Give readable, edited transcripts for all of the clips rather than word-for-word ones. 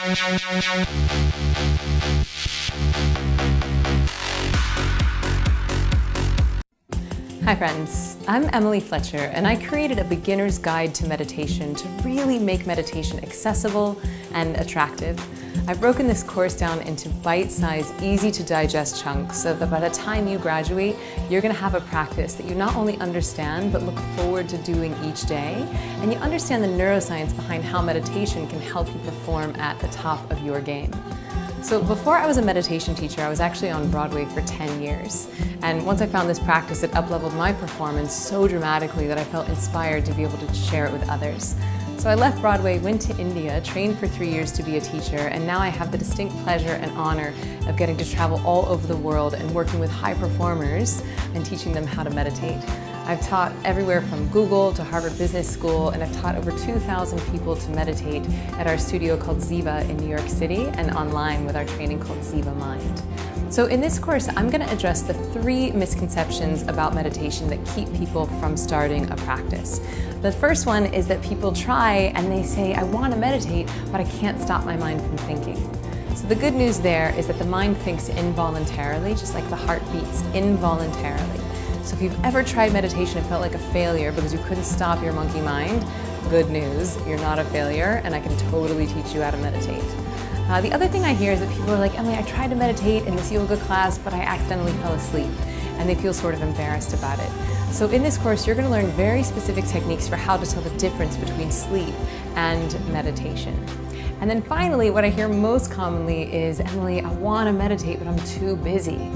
Hi friends, I'm Fletcher, and I created a beginner's guide to meditation to really make meditation accessible and attractive. I've broken this course down into bite-sized, easy-to-digest chunks so that by the time you graduate, you're going to have a practice that you not only understand but look forward to doing each day, and you understand the neuroscience behind how meditation can help you perform at the top of your game. So before I was a meditation teacher, I was actually on Broadway for 10 years. And once I found this practice, it up-leveled my performance so dramatically that I felt inspired to be able to share it with others. So I left Broadway, went to India, trained for 3 years to be a teacher, and now I have the distinct pleasure and honor of getting to travel all over the world and working with high performers and teaching them how to meditate. I've taught everywhere from Google to Harvard Business School, and I've taught over 2,000 people to meditate at our studio called Ziva in New York City and online with our training called zivaMIND. So in this course, I'm going to address the 3 misconceptions about meditation that keep people from starting a practice. The first one is that people try and they say, I want to meditate, but I can't stop my mind from thinking. So the good news there is that the mind thinks involuntarily, just like the heart beats involuntarily. So if you've ever tried meditation and felt like a failure because you couldn't stop your monkey mind, good news, you're not a failure, and I can totally teach you how to meditate. The other thing I hear is that people are like, Emily, I tried to meditate in this yoga class, but I accidentally fell asleep, and they feel sort of embarrassed about it. So in this course, you're going to learn very specific techniques for how to tell the difference between sleep and meditation. And then finally, what I hear most commonly is, Emily, I want to meditate, but I'm too busy.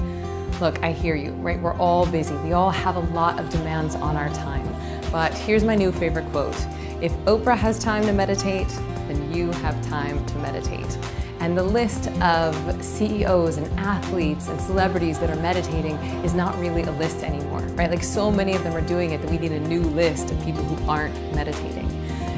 Look, I hear you, right? We're all busy. We all have a lot of demands on our time. But here's my new favorite quote. If Oprah has time to meditate, then you have time to meditate. And the list of CEOs and athletes and celebrities that are meditating is not really a list anymore, right? Like so many of them are doing it that we need a new list of people who aren't meditating.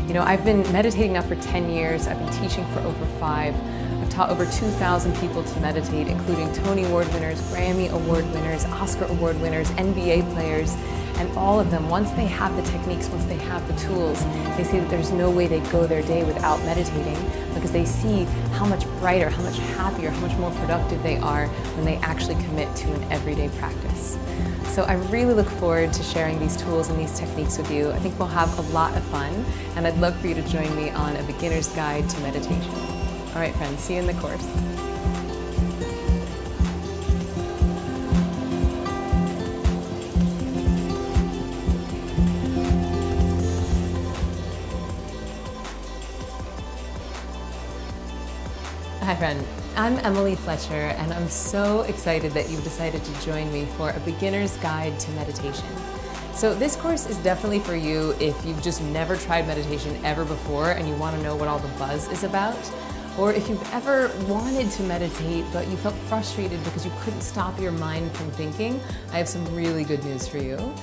You know, I've been meditating now for 10 years. I've been teaching for over 5. I've taught over 2,000 people to meditate, including Tony Award winners, Grammy Award winners, Oscar Award winners, NBA players, and all of them, once they have the techniques, once they have the tools, they say that there's no way they go their day without meditating because they see how much brighter, how much happier, how much more productive they are when they actually commit to an everyday practice. So I really look forward to sharing these tools and these techniques with you. I think we'll have a lot of fun, and I'd love for you to join me on a beginner's guide to meditation. All right, friends, see you in the course. Hi friend, I'm Emily Fletcher, and I'm so excited that you've decided to join me for a beginner's guide to meditation. So this course is definitely for you if you've just never tried meditation ever before and you want to know what all the buzz is about, or if you've ever wanted to meditate but you felt frustrated because you couldn't stop your mind from thinking. I have some really good news for you.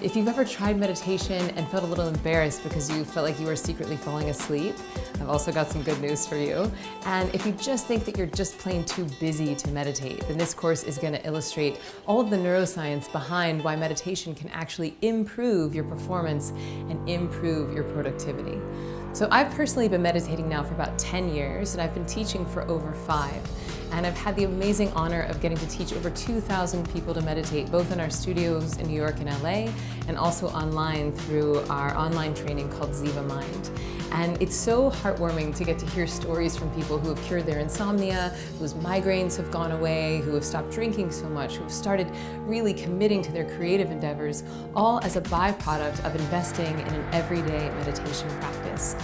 If you've ever tried meditation and felt a little embarrassed because you felt like you were secretly falling asleep, I've also got some good news for you. And if you just think that you're just plain too busy to meditate, then this course is going to illustrate all of the neuroscience behind why meditation can actually improve your performance and improve your productivity. So I've personally been meditating now for about 10 years, and I've been teaching for over 5. And I've had the amazing honor of getting to teach over 2,000 people to meditate, both in our studios in New York and LA, and also online through our online training called zivaMIND. And it's so heartwarming to get to hear stories from people who have cured their insomnia, whose migraines have gone away, who have stopped drinking so much, who have started really committing to their creative endeavors, all as a byproduct of investing in an everyday meditation practice.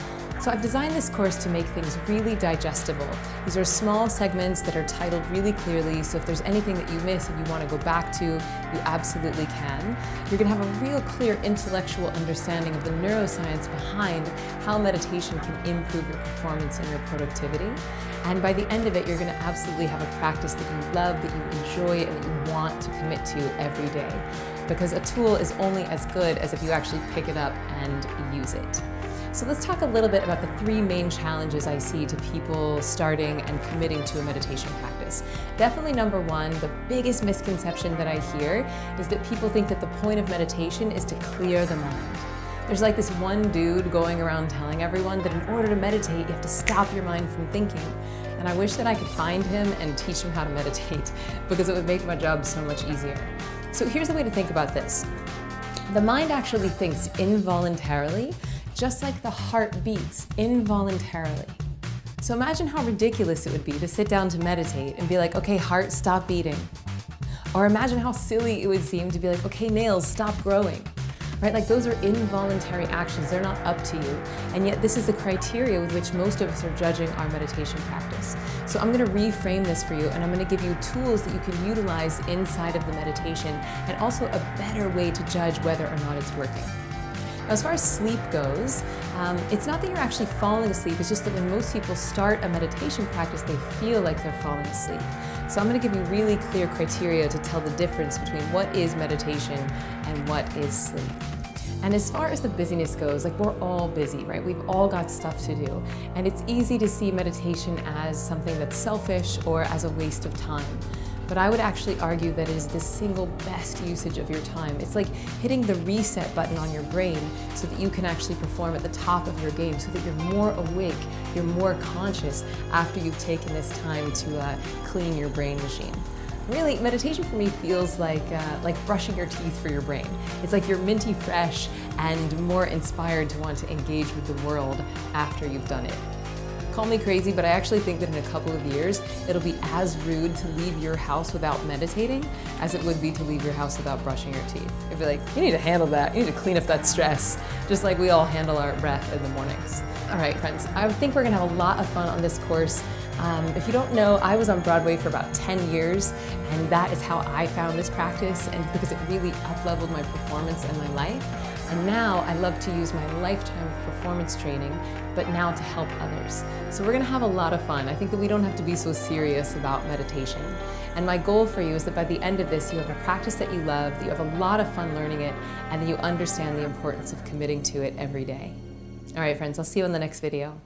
So I've designed this course to make things really digestible. These are small segments that are titled really clearly, so if there's anything that you miss and you want to go back to, you absolutely can. You're going to have a real clear intellectual understanding of the neuroscience behind how meditation can improve your performance and your productivity. And by the end of it, you're going to absolutely have a practice that you love, that you enjoy, and that you want to commit to every day. Because a tool is only as good as if you actually pick it up and use it. So let's talk a little bit about the 3 main challenges I see to people starting and committing to a meditation practice. Definitely number 1, the biggest misconception that I hear is that people think that the point of meditation is to clear the mind. There's like this one dude going around telling everyone that in order to meditate, you have to stop your mind from thinking. And I wish that I could find him and teach him how to meditate because it would make my job so much easier. So here's the way to think about this. The mind actually thinks involuntarily, just like the heart beats involuntarily. So imagine how ridiculous it would be to sit down to meditate and be like, okay, heart, stop beating. Or imagine how silly it would seem to be like, okay, nails, stop growing. Right? Like those are involuntary actions, they're not up to you. And yet this is the criteria with which most of us are judging our meditation practice. So I'm going to reframe this for you, and I'm going to give you tools that you can utilize inside of the meditation, and also a better way to judge whether or not it's working. Now, as far as sleep goes, it's not that you're actually falling asleep, it's just that when most people start a meditation practice, they feel like they're falling asleep. So I'm going to give you really clear criteria to tell the difference between what is meditation and what is sleep. And as far as the busyness goes, like we're all busy, right? We've all got stuff to do. And it's easy to see meditation as something that's selfish or as a waste of time. But I would actually argue that it is the single best usage of your time. It's like hitting the reset button on your brain so that you can actually perform at the top of your game, so that you're more awake, you're more conscious after you've taken this time to clean your brain machine. Really, meditation for me feels like brushing your teeth for your brain. It's like you're minty fresh and more inspired to want to engage with the world after you've done it. Call me crazy, but I actually think that in a couple of years, it'll be as rude to leave your house without meditating as it would be to leave your house without brushing your teeth. It'd be like, you need to handle that. You need to clean up that stress, just like we all handle our breath in the mornings. All right, friends, I think we're gonna have a lot of fun on this course. If you don't know, I was on Broadway for about 10 years, and that is how I found this practice, and because it really up-leveled my performance and my life. And now I love to use my lifetime of performance training, but now to help others. So we're gonna have a lot of fun. I think that we don't have to be so serious about meditation. And my goal for you is that by the end of this, you have a practice that you love, that you have a lot of fun learning it, and that you understand the importance of committing to it every day. All right, friends, I'll see you in the next video.